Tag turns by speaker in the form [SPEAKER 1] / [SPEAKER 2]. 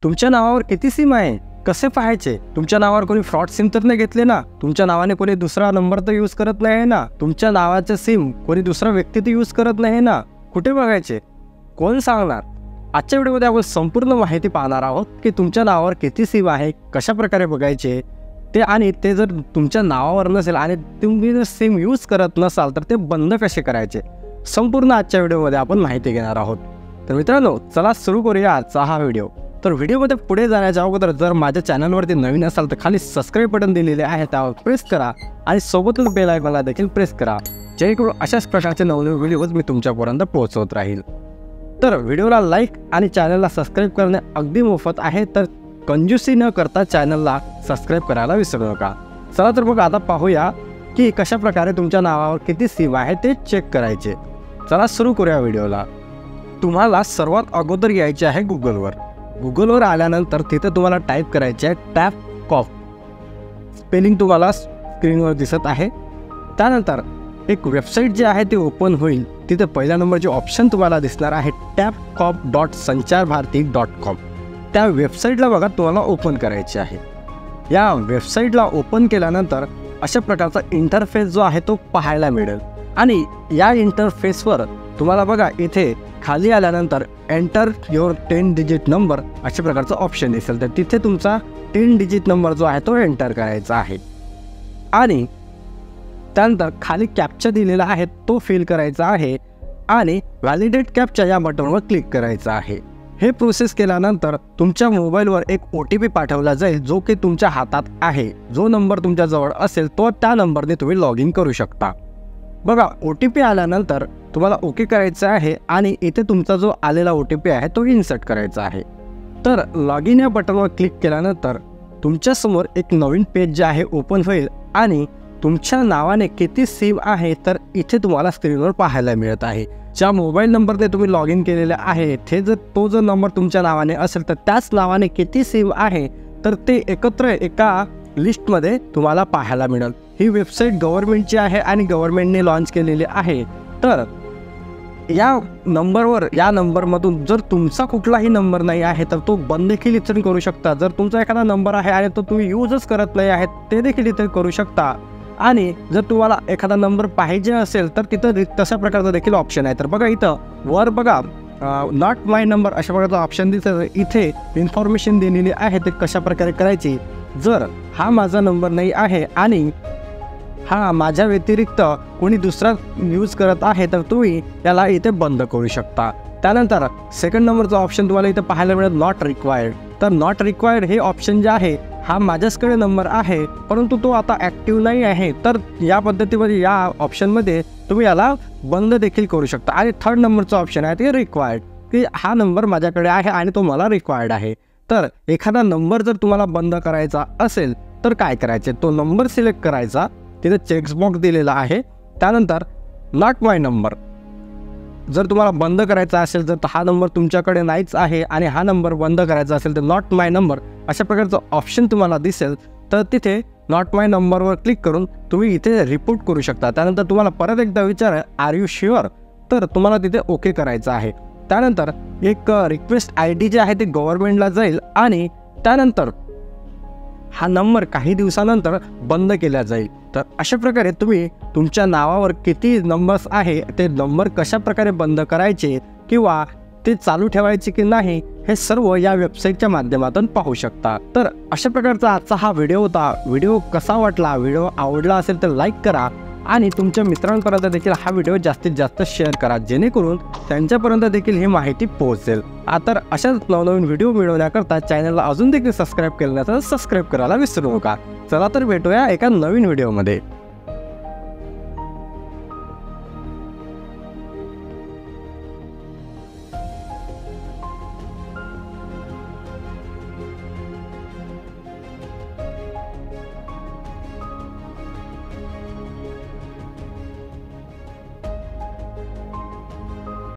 [SPEAKER 1] तुमच्या नावावर किती सिम आहे कसे पाहायचे? तुमच्या नावावर कोणी फ्रॉड सिम तर नाही घेतले ना? तुमच्या नावाने कोणी दुसरा नंबर तर यूज करत नाही ना? तुमच्या नावाचे सिम कोणी दुसरा व्यक्ती तर यूज करत नाही ना? कुठे बघायचे? कोण सांगणार? आजच्या व्हिडिओमध्ये आपण संपूर्ण माहिती पाहणार आहोत की तुमच्या नावावर किती सिम आहे, कशा प्रकारे बघायचे ते, आणि ते जर तुमच्या नावावर नसेल आणि तुम्ही जर सिम यूज करत नसाल तर ते बंद कसे करायचे, संपूर्ण आजच्या व्हिडिओमध्ये आपण माहिती घेणार आहोत. तर मित्रांनो, चला सुरू करूया आजचा हा व्हिडिओ. तर व्हिडिओमध्ये पुढे जाण्याच्या अगोदर जर माझ्या चॅनलवरती नवीन असाल तर खाली सबस्क्राईब बटन दिलेले आहे, त्यावर प्रेस करा आणि सोबतच बेल आयकॉनला देखील प्रेस करा, जेणेकरून अशाच प्रकारचे नवनवीन व्हिडिओज मी तुमच्यापर्यंत पोहोचवत राहील. तर व्हिडिओला लाईक आणि चॅनलला सबस्क्राईब करणे अगदी मोफत आहे, तर कंजूसी न करता चॅनलला सबस्क्राईब करायला विसरू नका. चला तर मग आता पाहूया की कशा प्रकारे तुमच्या नावावर किती सिम आहे ते चेक करायचे. चला सुरू करूया व्हिडिओला. तुम्हाला सर्वात अगोदर यायचे आहे गुगलवर आल्यानंतर तिथे तुम्हाला टाईप करायचे आहे टॅपकॉप. स्पेलिंग तुम्हाला स्क्रीनवर दिसत आहे. त्यानंतर एक वेबसाईट जी आहे ती ओपन होईल. तिथे पहिल्या नंबरचे ऑप्शन तुम्हाला दिसणार आहे tapcop.sancharbharati.com. त्या वेबसाईटला बघा तुम्हाला ओपन करायचे आहे. या वेबसाईटला ओपन केल्यानंतर अशा प्रकारचा इंटरफेस जो आहे तो पाहायला मिळेल आणि या इंटरफेसवर तुम्हाला बघा इथे खाली आल्यानंतर एंटर युअर 10 डिजिट नंबर अशा प्रकारचा ऑप्शन दिसेल. तर तिथे तुमचा 10 डिजिट नंबर जो आहे तो एंटर करायचा आहे आणि त्यानंतर खाली कॅप्चा दिलेला आहे तो फिल करायचा आहे आणि व्हॅलिडेट कॅप्चा या बटनवर क्लिक करायचं आहे. हे प्रोसेस केल्यानंतर तुमच्या मोबाईलवर एक OTP पाठवला जाईल जो की तुमच्या हातात आहे. जो नंबर तुमच्याजवळ असेल तो त्या नंबरने तुम्ही लॉग इन करू शकता. बघा OTP आल्यानंतर तुम्हाला ओके करायचं आहे आणि इथे तुमचा जो आलेला OTP आहे तो इन्सर्ट करायचा आहे. तर लॉग इन या बटनवर क्लिक केल्यानंतर तुमच्यासमोर एक नवीन पेज जे आहे ओपन होईल आणि तुमच्या नावाने किती सिम आहे तर इथे तुम्हाला स्क्रीनवर पाहायला मिळत आहे. ज्या मोबाईल नंबरने तुम्ही लॉग इन केलेले आहे ते तो जर नंबर तुमच्या नावाने असेल तर त्याच नावाने किती सिम आहे तर ते एकत्र एका लिस्टमध्ये तुम्हाला पाहायला मिळेल. ही वेबसाईट गव्हर्नमेंटची आहे आणि गव्हर्नमेंटने लॉन्च केलेली आहे. तर या नंबरमधून जर तुमचा कुठलाही नंबर नाही आहे तर तो बंद देखील इथे करू शकता. जर तुमचा एखादा नंबर आहे आणि तो तुम्ही यूजच करत नाही आहे ते देखील इथे करू शकता. आणि जर तुम्हाला एखादा नंबर पाहिजे असेल तर तिथं तशा प्रकारचा देखील ऑप्शन आहे. तर बघा इथं वर बघा नॉट माय नंबर अशा प्रकारचा ऑप्शन दिसतं. इथे इन्फॉर्मेशन दिलेली आहे ते कशा प्रकारे करायची. जर हा माझा नंबर नाही आहे आणि हा माझ्या व्यतिरिक्त कोणी दुसरा यूज करत आहे तर तुम्ही याला इथे बंद करू शकता. त्यानंतर सेकंड नंबरचा ऑप्शन तुम्हाला इथे पाहायला मिळेल नॉट रिक्वायर्ड. तर नॉट रिक्वायर्ड हे ऑप्शन जे आहे हा माझ्याकडे नंबर आहे परंतु तो आता ॲक्टिव्ह नाही आहे. तर या पद्धतीमध्ये या ऑप्शनमध्ये तुम्ही याला बंद देखील करू शकता. आणि थर्ड नंबरचा ऑप्शन आहे ते रिक्वायर्ड, की हा नंबर माझ्याकडे आहे आणि तो मला रिक्वायर्ड आहे. तर एखादा नंबर जर तुम्हाला बंद करायचा असेल तर काय करायचे, तो नंबर सिलेक्ट करायचा. तिथे चेकबॉक्स दिलेला आहे. त्यानंतर नॉट माय नंबर जर तुम्हाला बंद करायचा असेल तर हा नंबर तुमच्याकडे नाहीच आहे आणि हा नंबर बंद करायचा असेल तर नॉट माय नंबर अशा प्रकारचं ऑप्शन तुम्हाला दिसेल. तर तिथे नॉट माय नंबरवर क्लिक करून तुम्ही इथे रिपोर्ट करू शकता. त्यानंतर तुम्हाला परत एकदा विचार आर यू शुअर, तर तुम्हाला तिथे ओके करायचं आहे. त्यानंतर एक रिक्वेस्ट ID जे आहे ते गव्हर्नमेंटला जाईल आणि त्यानंतर हा नंबर काही दिवसानंतर बंद केला जाईल. तर अशा प्रकारे तुम्ही तुमच्या नावावर किती नंबर्स आहे ते नंबर कशा प्रकारे बंद करायचे किंवा ते चालू ठेवायचे की नाही हे सर्व या वेबसाईटच्या माध्यमातून पाहू शकता. तर अशा प्रकारचा आजचा हा व्हिडिओ होता. व्हिडिओ कसा वाटला, व्हिडिओ आवडला असेल तर लाईक करा आणि तुमच्या मित्रांपर्यंत देखील हा व्हिडिओ जास्तीत जास्त शेअर करा, जेणेकरून त्यांच्यापर्यंत देखील ही माहिती पोहोचेल. तर अशाच नवनवीन व्हिडिओ मिळवण्याकरता चॅनलला अजून देखील सबस्क्राईब केलं नसेल तर सबस्क्राईब करायला विसरू नका. चला तर भेटूया एका नवीन व्हिडिओमध्ये.